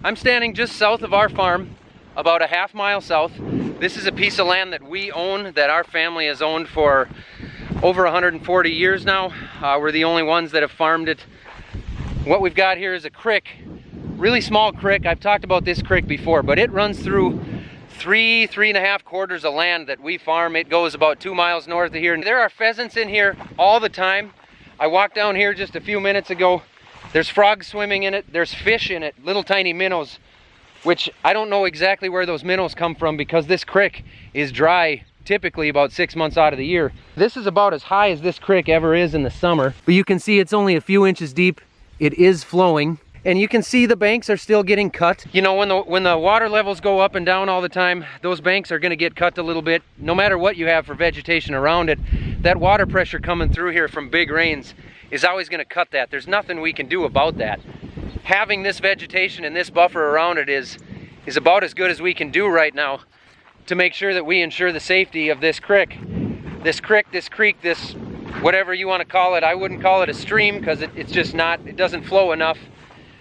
I'm standing just south of our farm, about a half-mile south. This is a piece of land that we own, that our family has owned for over 140 years now. We're the only ones that have farmed it. What we've got here is a creek, really small creek. I've talked about this creek before, but it runs through three and a half quarters of land that we farm. It goes about 2 miles north of here. And there are pheasants in here all the time. I walked down here just a few minutes ago. There's frogs swimming in it. There's fish in it, little tiny minnows, which I don't know exactly where those minnows come from because this creek is dry typically about 6 months out of the year. This is about as high as this creek ever is in the summer, but you can see it's only a few inches deep. It is flowing, and you can see the banks are still getting cut. You know, when the water levels go up and down all the time, those banks are going to get cut a little bit. No matter what you have for vegetation around it, that water pressure coming through here from big rains is always going to cut that. There's nothing we can do about that. Having this vegetation and this buffer around it is about as good as we can do right now to make sure that we ensure the safety of this creek. This creek, this whatever you want to call it. I wouldn't call it a stream because it's just not, it doesn't flow enough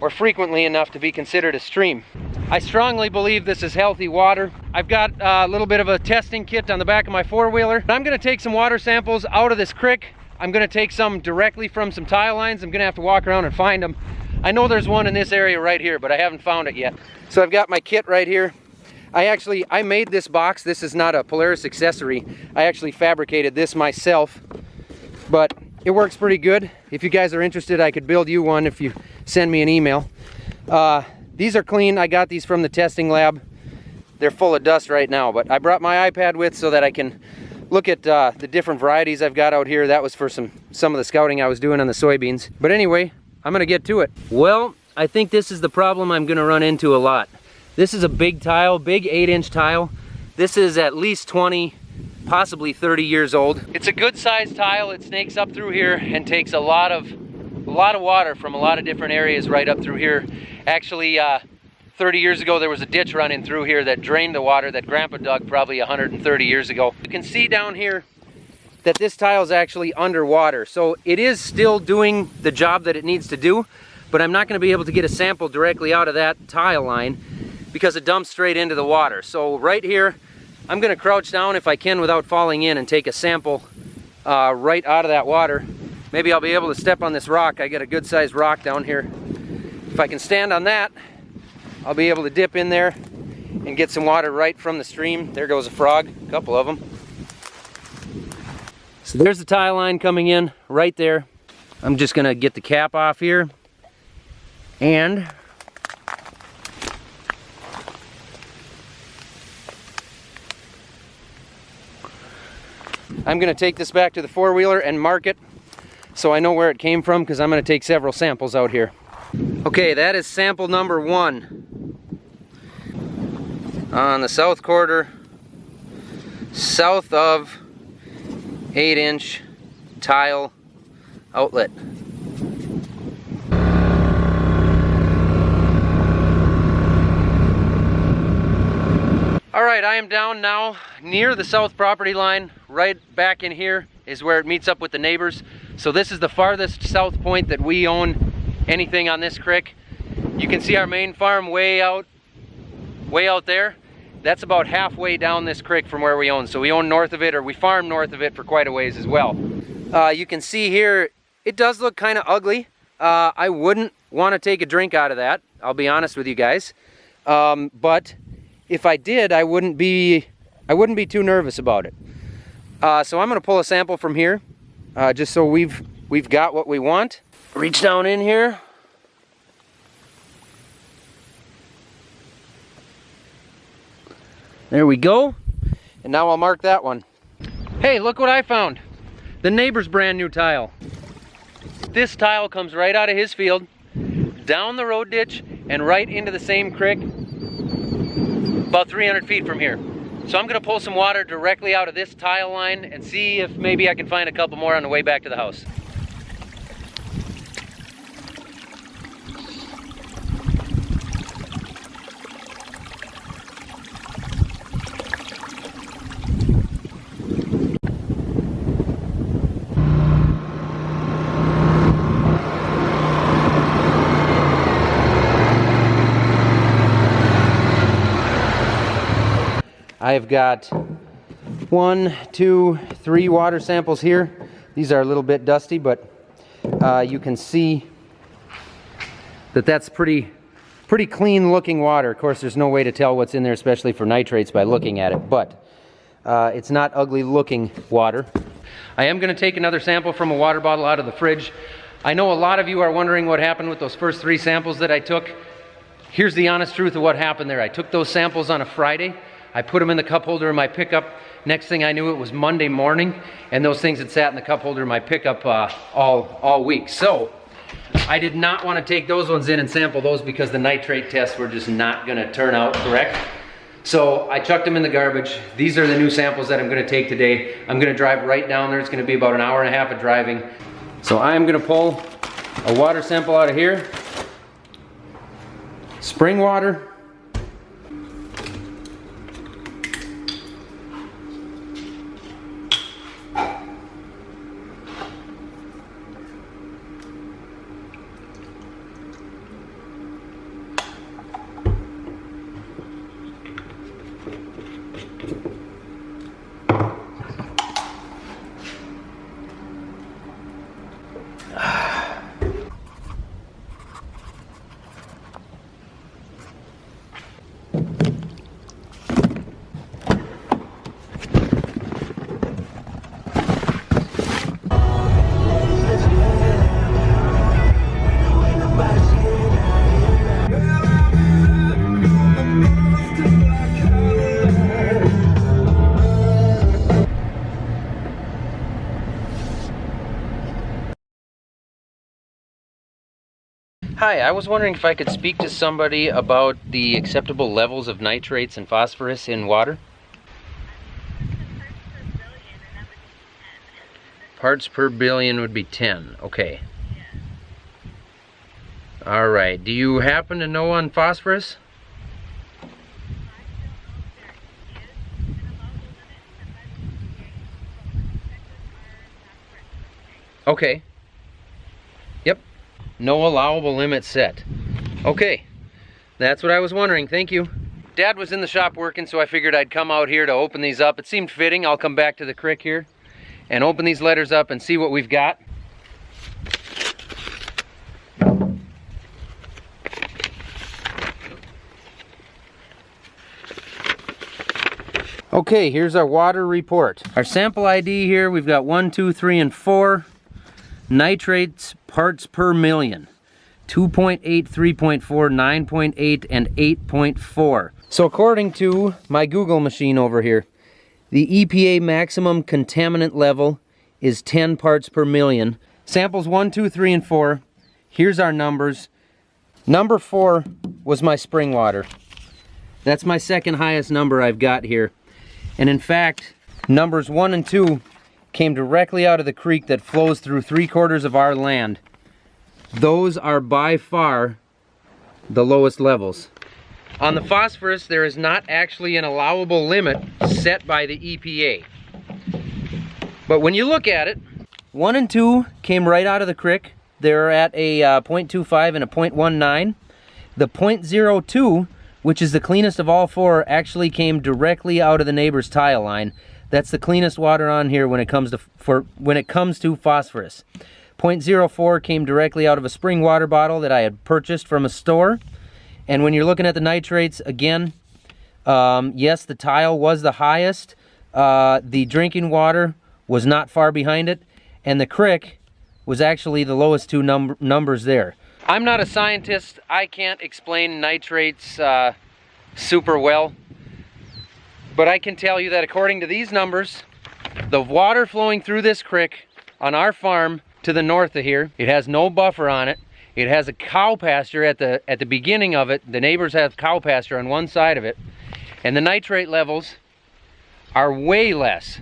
or frequently enough to be considered a stream. I strongly believe this is healthy water. I've got a little bit of a testing kit on the back of my four-wheeler. I'm going to take some water samples out of this creek. I'm going to take some directly from some tile lines. I'm going to have to walk around and find them. I know there's one in this area right here, but I haven't found it yet. So I've got my kit right here. I made this box. This is not a Polaris accessory. I actually fabricated this myself, but it works pretty good. If you guys are interested, I could build you one if you send me an email. These are clean. I got these from the testing lab. They're full of dust right now, but I brought my iPad with so that I can look at the different varieties I've got out here. That was for some of the scouting I was doing on the soybeans. But anyway, I'm gonna get to it. Well, I think this is the problem I'm gonna run into a lot. This is a big tile, big 8-inch tile. This is at least 20, possibly 30 years old. It's a good sized tile. It snakes up through here and takes a lot of water from a lot of different areas right up through here. Actually, 30 years ago, there was a ditch running through here that drained the water that Grandpa dug probably 130 years ago. You can see down here that this tile is actually underwater. So it is still doing the job that it needs to do, but I'm not gonna be able to get a sample directly out of that tile line because it dumps straight into the water. So right here, I'm gonna crouch down if I can without falling in and take a sample right out of that water. Maybe I'll be able to step on this rock. I got a good sized rock down here. If I can stand on that, I'll be able to dip in there and get some water right from the stream. There goes a frog, a couple of them. So there's the tile line coming in right there. I'm just gonna get the cap off here and I'm gonna take this back to the four-wheeler and mark it so I know where it came from, because I'm gonna take several samples out here. Okay, that is sample number 1 on the south quarter, south of 8-inch tile outlet. All right, I am down now near the south property line. Right back in here is where it meets up with the neighbors. So this is the farthest south point that we own anything on this creek. You can see our main farm way out there. That's about halfway down this creek from where we own. So we own north of it, or we farm north of it for quite a ways as well. You can see here, it does look kind of ugly. I wouldn't want to take a drink out of that, I'll be honest with you guys. But if I did, I wouldn't be too nervous about it. So I'm gonna pull a sample from here, just so we've got what we want. Reach down in here. There we go. And now I'll mark that one. Hey, look what I found. The neighbor's brand new tile. This tile comes right out of his field, down the road ditch, and right into the same creek, about 300 feet from here. So I'm gonna pull some water directly out of this tile line and see if maybe I can find a couple more on the way back to the house. I've got 1, 2, 3 water samples here. These are a little bit dusty, but you can see that that's pretty clean looking water. Of course, there's no way to tell what's in there, especially for nitrates, by looking at it, but it's not ugly looking water. I am going to take another sample from a water bottle out of the fridge. I know a lot of you are wondering what happened with those first 3 samples that I took. Here's the honest truth of what happened there. I took those samples on a Friday. I put them in the cup holder in my pickup. Next thing I knew, it was Monday morning, and those things had sat in the cup holder in my pickup all week. So I did not want to take those ones in and sample those because the nitrate tests were just not going to turn out correct. So I chucked them in the garbage. These are the new samples that I'm going to take today. I'm going to drive right down there. It's going to be about an hour and a half of driving. So I am going to pull a water sample out of here. Spring water. Hi, I was wondering if I could speak to somebody about the acceptable levels of nitrates and phosphorus in water. Parts per billion would be 10. Okay. All right. Do you happen to know on phosphorus? Okay. Yep. No allowable limit set. Okay. That's what I was wondering. Thank you. Dad was in the shop working, so I figured I'd come out here to open these up. It seemed fitting. I'll come back to the creek here and open these letters up and see what we've got. Okay, here's our water report. Our sample ID here, we've got 1, 2, 3, and 4. Nitrates parts per million. 2.8, 3.4, 9.8, and 8.4. So according to my Google machine over here, the EPA maximum contaminant level is 10 parts per million. Samples 1, 2, 3, and 4. Here's our numbers. Number 4 was my spring water. That's my second highest number I've got here. And in fact, numbers 1 and 2 came directly out of the creek that flows through 3/4 of our land. Those are by far the lowest levels. On the phosphorus, there is not actually an allowable limit set by the EPA. But when you look at it, 1 and 2 came right out of the creek. They're at a 0.25 and a 0.19. The 0.02, which is the cleanest of all 4, actually came directly out of the neighbor's tile line. That's the cleanest water on here when it comes to phosphorus. 0.04 came directly out of a spring water bottle that I had purchased from a store. And when you're looking at the nitrates, again, yes, the tile was the highest. The drinking water was not far behind it. And the creek was actually the lowest 2 numbers there. I'm not a scientist. I can't explain nitrates super well. But I can tell you that according to these numbers, the water flowing through this creek on our farm to the north of here, it has no buffer on it. It has a cow pasture at the beginning of it. The neighbors have cow pasture on one side of it. And the nitrate levels are way less,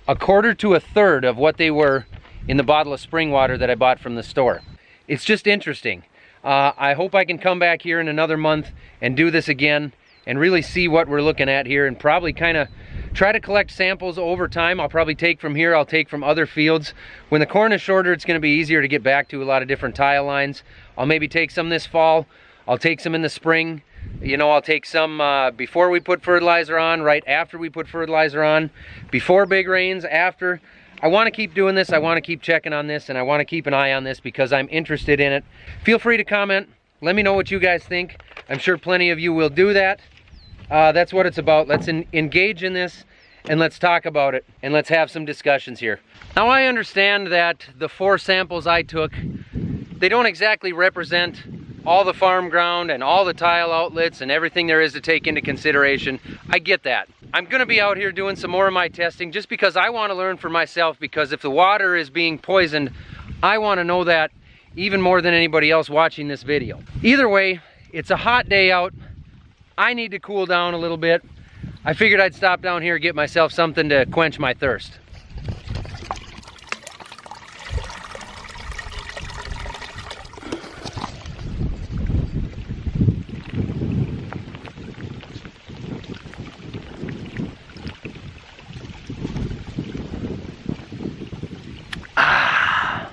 1/4 to 1/3 of what they were in the bottle of spring water that I bought from the store. It's just interesting. I hope I can come back here in another month and do this again and really see what we're looking at here, and probably kind of try to collect samples over time. I'll probably take from here, I'll take from other fields. When the corn is shorter, it's going to be easier to get back to a lot of different tile lines. I'll maybe take some this fall, I'll take some in the spring, You know, I'll take some before we put fertilizer on, right after we put fertilizer on, before big rains, after. I want to keep doing this. I want to keep checking on this, and I want to keep an eye on this because I'm interested in it. Feel free to comment. Let me know what you guys think. I'm sure plenty of you will do that. That's what it's about. Let's engage in this, and let's talk about it, and let's have some discussions here. Now, I understand that the 4 samples I took, they don't exactly represent all the farm ground and all the tile outlets and everything there is to take into consideration. I get that. I'm gonna be out here doing some more of my testing just because I want to learn for myself, because if the water is being poisoned, I want to know that even more than anybody else watching this video. Either way, it's a hot day out. I need to cool down a little bit. I figured I'd stop down here and get myself something to quench my thirst. Ah.